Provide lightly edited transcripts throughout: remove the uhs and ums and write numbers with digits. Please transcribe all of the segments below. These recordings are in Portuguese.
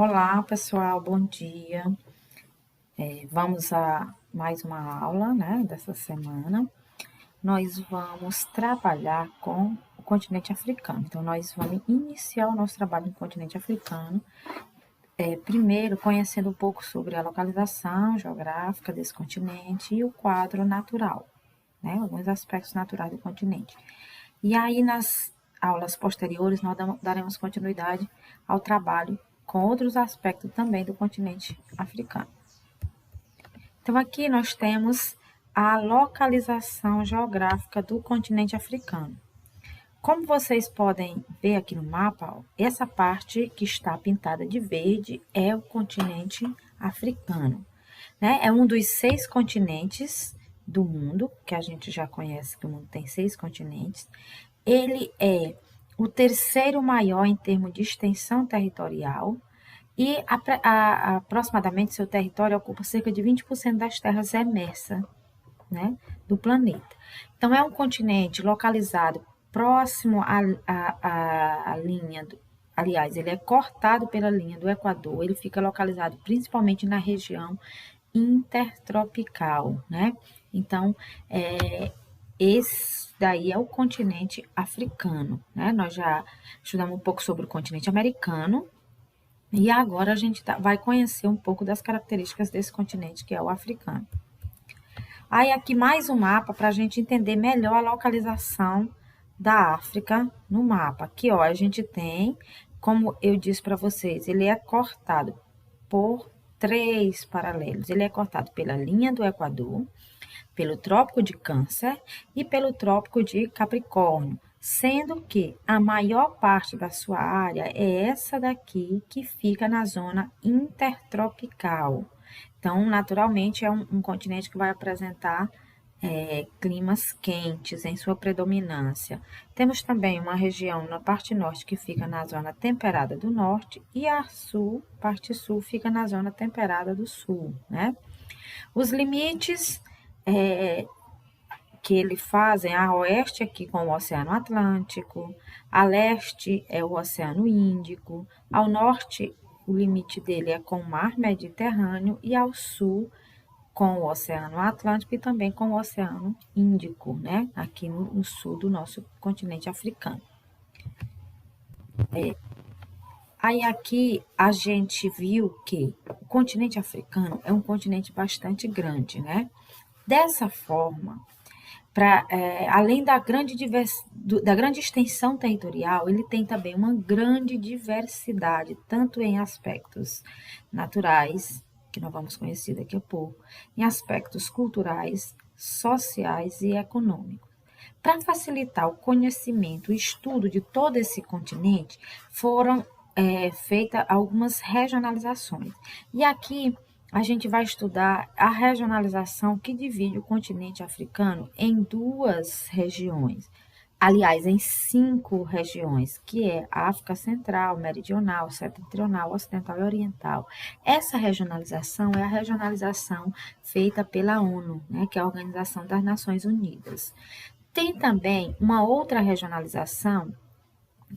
Olá, pessoal, bom dia. Vamos a mais uma aula, né, dessa semana. Nós vamos trabalhar com o continente africano. Então, nós vamos iniciar o nosso trabalho no continente africano. Primeiro, conhecendo um pouco sobre a localização geográfica desse continente e o quadro natural, né, alguns aspectos naturais do continente. E aí, nas aulas posteriores, nós daremos continuidade ao trabalho com outros aspectos também do continente africano. Então, aqui nós temos a localização geográfica do continente africano. Como vocês podem ver aqui no mapa, essa parte que está pintada de verde é o continente africano, né? É um dos 6 continentes do mundo, que a gente já conhece que o mundo tem 6 continentes. Ele é o terceiro maior em termos de extensão territorial e aproximadamente seu território ocupa cerca de 20% das terras emersas, né, do planeta. Então, é um continente localizado próximo à linha aliás, ele é cortado pela linha do Equador, ele fica localizado principalmente na região intertropical, né? Então, esse daí é o continente africano, né? Nós já estudamos um pouco sobre o continente americano, e agora a gente vai conhecer um pouco das características desse continente, que é o africano. Aí aqui mais um mapa para a gente entender melhor a localização da África no mapa. Aqui, ó, a gente tem, como eu disse para vocês, ele é cortado por 3 paralelos. Ele é cortado pela linha do Equador, pelo Trópico de Câncer e pelo Trópico de Capricórnio, sendo que a maior parte da sua área é essa daqui que fica na zona intertropical. Então, naturalmente, é um continente que vai apresentar climas quentes em sua predominância. Temos também uma região na parte norte que fica na zona temperada do norte e a parte sul, fica na zona temperada do sul, né? Os limites que ele fazem a oeste aqui com o Oceano Atlântico, a leste é o Oceano Índico, ao norte o limite dele é com o Mar Mediterrâneo e ao sul com o Oceano Atlântico e também com o Oceano Índico, né? Aqui no sul do nosso continente africano. Aí aqui a gente viu que o continente africano é um continente bastante grande, né? Dessa forma, além da grande extensão territorial, ele tem também uma grande diversidade, tanto em aspectos naturais, que nós vamos conhecer daqui a pouco, em aspectos culturais, sociais e econômicos. Para facilitar o conhecimento e estudo de todo esse continente, foram feitas algumas regionalizações. E aqui a gente vai estudar a regionalização que divide o continente africano em 2 regiões. Aliás, em 5 regiões, que é a África Central, Meridional, Setentrional, Ocidental e Oriental. Essa regionalização é a regionalização feita pela ONU, né, que é a Organização das Nações Unidas. Tem também uma outra regionalização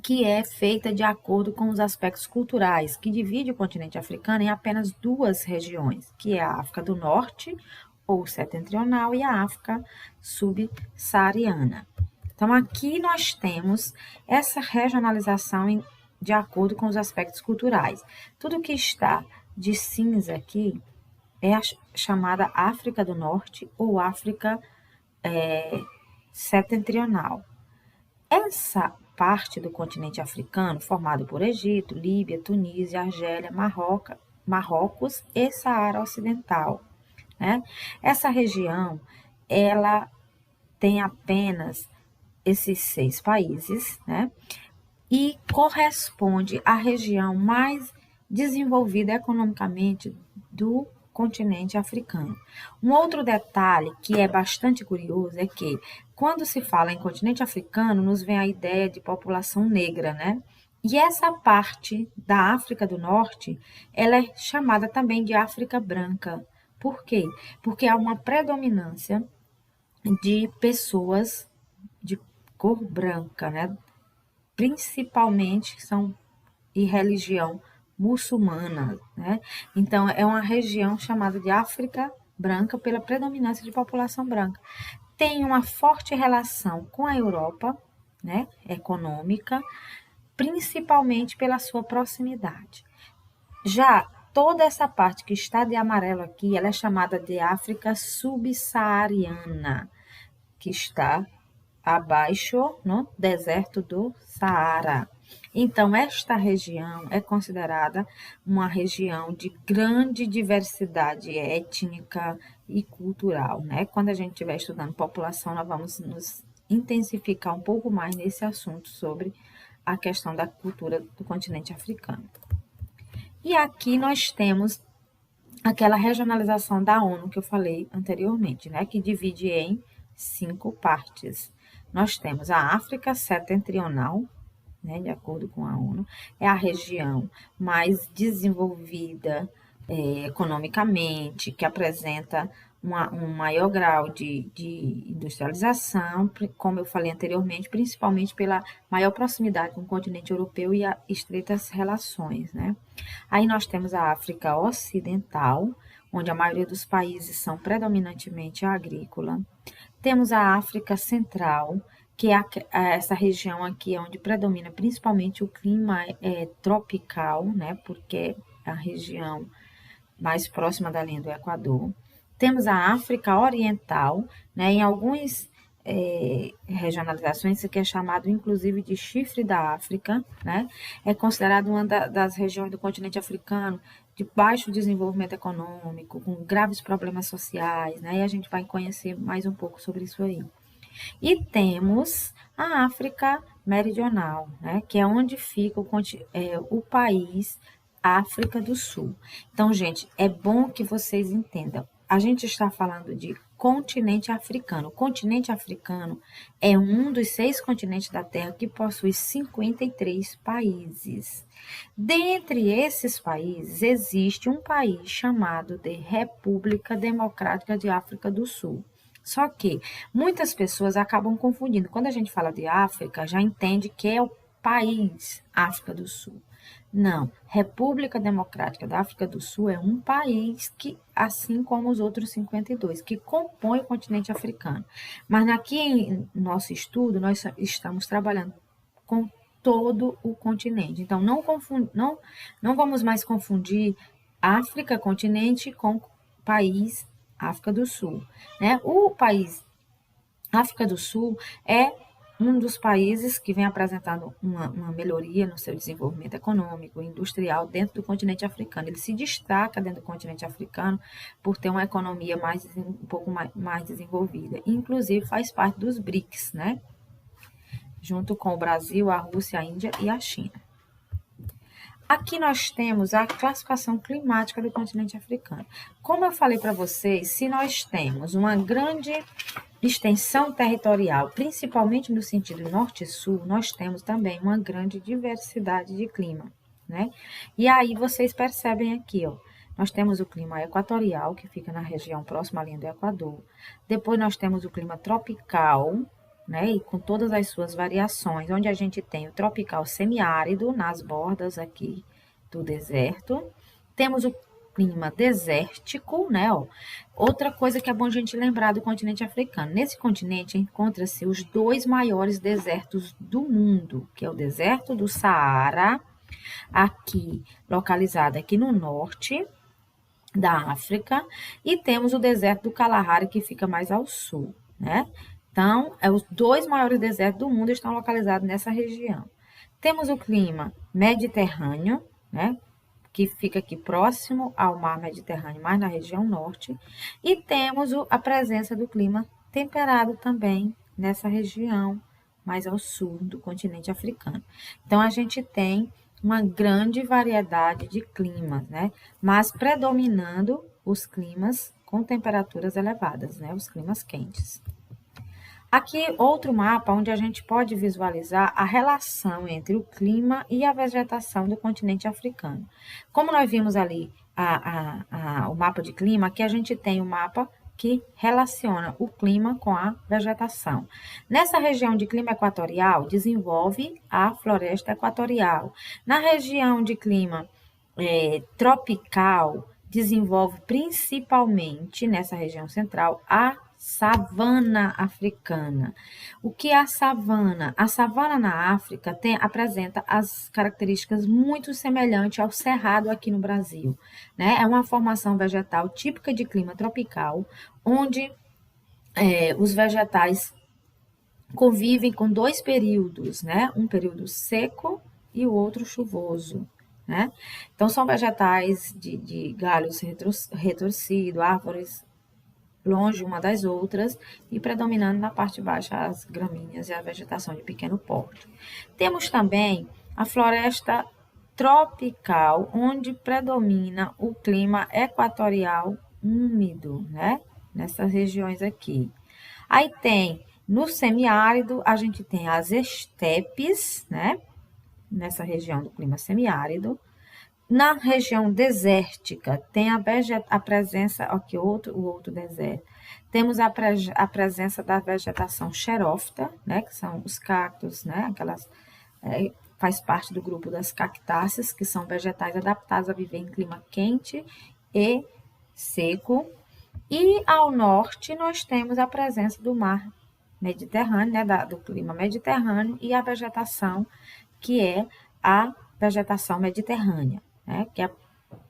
que é feita de acordo com os aspectos culturais, que divide o continente africano em apenas 2 regiões, que é a África do Norte, ou setentrional, e a África subsaariana. Então, aqui nós temos essa regionalização de acordo com os aspectos culturais. Tudo que está de cinza aqui é a chamada África do Norte ou África setentrional. Essa parte do continente africano, formado por Egito, Líbia, Tunísia, Argélia, Marrocos e Saara Ocidental, né? Essa região, ela tem apenas esses 6 países, né? E corresponde à região mais desenvolvida economicamente do continente africano. Um outro detalhe que é bastante curioso é que, quando se fala em continente africano, nos vem a ideia de população negra, né? E essa parte da África do Norte, ela é chamada também de África branca. Por quê? Porque há uma predominância de pessoas de cor branca, né? Principalmente e religião muçulmana, né? Então, é uma região chamada de África branca pela predominância de população branca. Tem uma forte relação com a Europa, né, econômica, principalmente pela sua proximidade. Já toda essa parte que está de amarelo aqui, ela é chamada de África subsaariana, que está abaixo no deserto do Saara. Então, esta região é considerada uma região de grande diversidade étnica e cultural, né? Quando a gente estiver estudando população, nós vamos nos intensificar um pouco mais nesse assunto sobre a questão da cultura do continente africano. E aqui nós temos aquela regionalização da ONU que eu falei anteriormente, né? Que divide em 5 partes. Nós temos a África Setentrional, né, de acordo com a ONU, é a região mais desenvolvida economicamente, que apresenta um maior grau de industrialização, como eu falei anteriormente, principalmente pela maior proximidade com o continente europeu e as estreitas relações, né? Aí nós temos a África Ocidental, onde a maioria dos países são predominantemente agrícola. Temos a África Central, que é essa região aqui onde predomina principalmente o clima tropical, né? Porque é a região mais próxima da linha do Equador. Temos a África Oriental, né? Em algumas regionalizações, isso aqui é chamado inclusive de chifre da África, né? É considerado uma das regiões do continente africano de baixo desenvolvimento econômico, com graves problemas sociais, né? E a gente vai conhecer mais um pouco sobre isso aí. E temos a África Meridional, né, que é onde fica o país África do Sul. Então, gente, é bom que vocês entendam. A gente está falando de continente africano. O continente africano é um dos 6 continentes da Terra que possui 53 países. Dentre esses países, existe um país chamado de República Democrática de África do Sul. Só que muitas pessoas acabam confundindo. Quando a gente fala de África, já entende que é o país África do Sul. Não, República Democrática da África do Sul é um país que, assim como os outros 52, que compõe o continente africano. Mas aqui em nosso estudo, nós estamos trabalhando com todo o continente. Então, não vamos mais confundir África, continente, com país África do Sul, né? O país África do Sul é um dos países que vem apresentando uma melhoria no seu desenvolvimento econômico e industrial dentro do continente africano. Ele se destaca dentro do continente africano por ter uma economia um pouco mais desenvolvida. Inclusive faz parte dos BRICS, né? Junto com o Brasil, a Rússia, a Índia e a China. Aqui nós temos a classificação climática do continente africano. Como eu falei para vocês, se nós temos uma grande extensão territorial, principalmente no sentido norte e sul, nós temos também uma grande diversidade de clima, né? E aí vocês percebem aqui, ó, nós temos o clima equatorial, que fica na região próxima à linha do Equador. Depois nós temos o clima tropical, né, e com todas as suas variações, onde a gente tem o tropical semiárido nas bordas aqui do deserto. Temos o clima desértico, né, ó. Outra coisa que é bom a gente lembrar do continente africano. Nesse continente encontra-se os 2 maiores desertos do mundo, que é o deserto do Saara, aqui localizado aqui no norte da África, e temos o deserto do Kalahari, que fica mais ao sul, né? Então, os 2 maiores desertos do mundo estão localizados nessa região. Temos o clima mediterrâneo, né, que fica aqui próximo ao mar Mediterrâneo, mais na região norte, e temos a presença do clima temperado também nessa região, mais ao sul do continente africano. Então, a gente tem uma grande variedade de climas, né, mas predominando os climas com temperaturas elevadas, né, os climas quentes. Aqui, outro mapa onde a gente pode visualizar a relação entre o clima e a vegetação do continente africano. Como nós vimos ali o mapa de clima, aqui a gente tem o mapa que relaciona o clima com a vegetação. Nessa região de clima equatorial, desenvolve a floresta equatorial. Na região de clima tropical desenvolve principalmente nessa região central a savana africana. O que é a savana? A savana na África apresenta as características muito semelhantes ao cerrado aqui no Brasil, né? É uma formação vegetal típica de clima tropical, onde os vegetais convivem com dois períodos, né? Um período seco e o outro chuvoso, né? Então, são vegetais de galhos retorcidos, árvores longe uma das outras e predominando na parte baixa as gramíneas e a vegetação de pequeno porte. Temos também a floresta tropical, onde predomina o clima equatorial úmido, né? Nessas regiões aqui. Aí tem, no semiárido, a gente tem as estepes, né? Nessa região do clima semiárido. Na região desértica, tem a presença, aqui o outro deserto, temos a presença da vegetação xerófita, né, que são os cactos, né, faz parte do grupo das cactáceas, que são vegetais adaptados a viver em clima quente e seco. E ao norte, nós temos a presença do mar Mediterrâneo, né, do clima mediterrâneo, e a vegetação, que é a vegetação mediterrânea, né,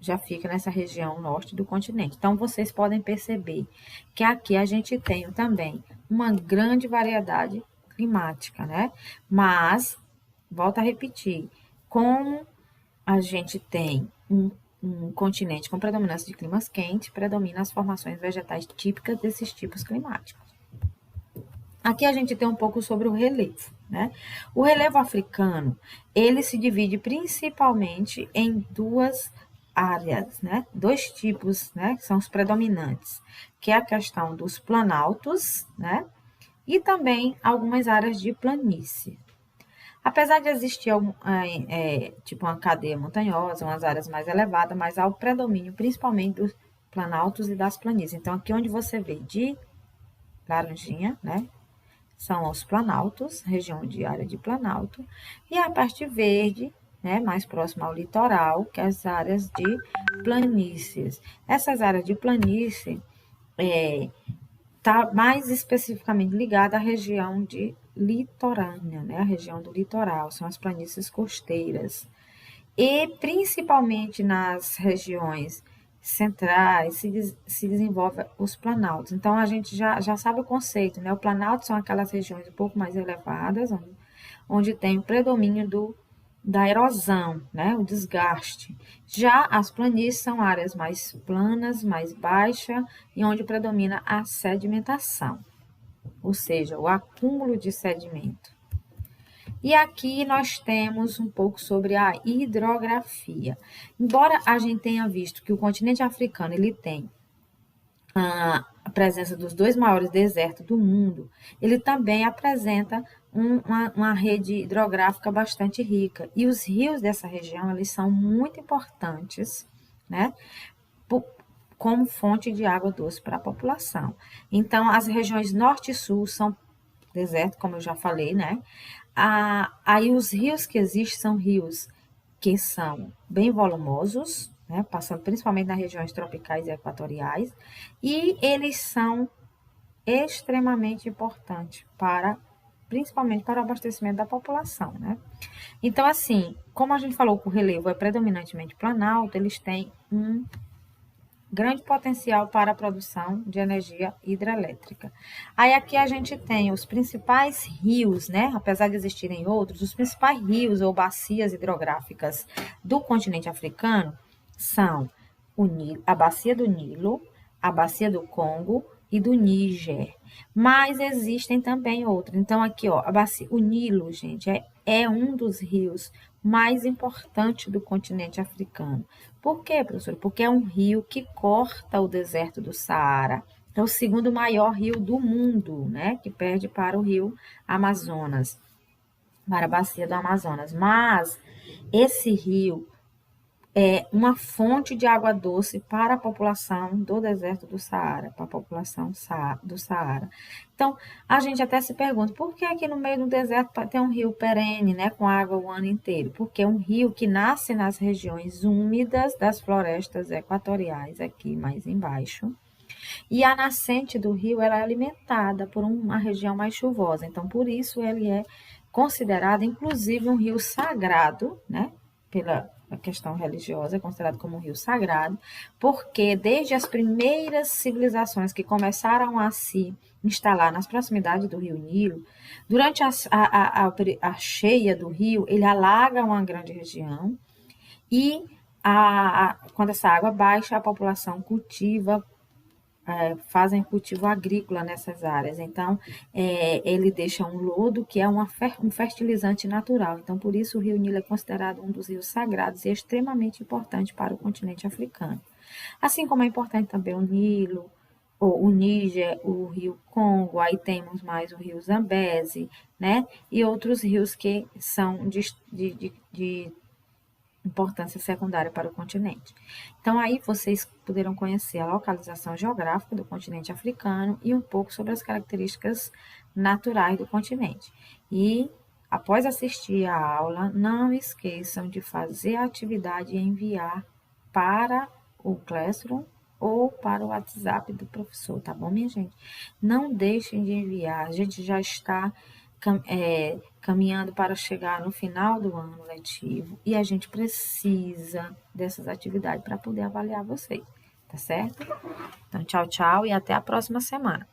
já fica nessa região norte do continente. Então, vocês podem perceber que aqui a gente tem também uma grande variedade climática, né? Mas, volto a repetir, como a gente tem um continente com predominância de climas quentes, predomina as formações vegetais típicas desses tipos climáticos. Aqui a gente tem um pouco sobre o relevo, né? O relevo africano, ele se divide principalmente em duas áreas, né? Dois tipos, né? Que são os predominantes, que é a questão dos planaltos, né? E também algumas áreas de planície. Apesar de existir tipo uma cadeia montanhosa, umas áreas mais elevadas, mas há o predomínio principalmente dos planaltos e das planícies. Então, aqui onde você vê de laranjinha, né? São os planaltos, região de área de planalto, e a parte verde, né, mais próxima ao litoral, que é as áreas de planícies. Essas áreas de planície está mais especificamente ligada à região de litorânea, né, a região do litoral, são as planícies costeiras. E principalmente nas regiões centrais se desenvolve os planaltos. Então, a gente já sabe o conceito, né? O planalto são aquelas regiões um pouco mais elevadas, onde tem o predomínio da erosão, né? O desgaste. Já as planícies são áreas mais planas, mais baixas, e onde predomina a sedimentação, ou seja, o acúmulo de sedimento. E aqui nós temos um pouco sobre a hidrografia. Embora a gente tenha visto que o continente africano ele tem a presença dos dois maiores desertos do mundo, ele também apresenta uma rede hidrográfica bastante rica. E os rios dessa região eles são muito importantes, né, como fonte de água doce para a população. Então, as regiões norte e sul são deserto, como eu já falei, né? Aí os rios que existem são rios que são bem volumosos, né? Passando principalmente nas regiões tropicais e equatoriais, e eles são extremamente importantes principalmente para o abastecimento da população, né? Então, assim, como a gente falou que o relevo é predominantemente planalto, eles têm um grande potencial para a produção de energia hidrelétrica. Aí aqui a gente tem os principais rios, né? Apesar de existirem outros, os principais rios ou bacias hidrográficas do continente africano são a bacia do Nilo, a bacia do Congo e do Níger. Mas existem também outros. Então aqui, ó, o Nilo, gente, é um dos rios mais importantes do continente africano. Por quê, professor? Porque é um rio que corta o deserto do Saara. É o segundo maior rio do mundo, né? Que perde para o rio Amazonas, para a bacia do Amazonas. Mas esse rio uma fonte de água doce para a população do deserto do Saara, para a população do Saara. Então, a gente até se pergunta, por que aqui no meio do deserto tem um rio perene, né, com água o ano inteiro? Porque é um rio que nasce nas regiões úmidas das florestas equatoriais, aqui mais embaixo, e a nascente do rio ela é alimentada por uma região mais chuvosa. Então, por isso ele é considerado, inclusive, um rio sagrado, né? Pela questão religiosa, é considerado como um rio sagrado, porque desde as primeiras civilizações que começaram a se instalar nas proximidades do rio Nilo, durante a cheia do rio, ele alaga uma grande região e quando essa água baixa, a população cultiva, fazem cultivo agrícola nessas áreas. Então, ele deixa um lodo que é um fertilizante natural. Então, por isso o rio Nilo é considerado um dos rios sagrados e extremamente importante para o continente africano. Assim como é importante também o Nilo, o Níger, o rio Congo, aí temos mais o rio Zambeze, né? E outros rios que são de importância secundária para o continente. Então, aí vocês poderão conhecer a localização geográfica do continente africano e um pouco sobre as características naturais do continente. E, após assistir a aula, não esqueçam de fazer a atividade e enviar para o Classroom ou para o WhatsApp do professor, tá bom, minha gente? Não deixem de enviar, a gente já está caminhando para chegar no final do ano letivo e a gente precisa dessas atividades para poder avaliar vocês, tá certo? Então, tchau, tchau e até a próxima semana.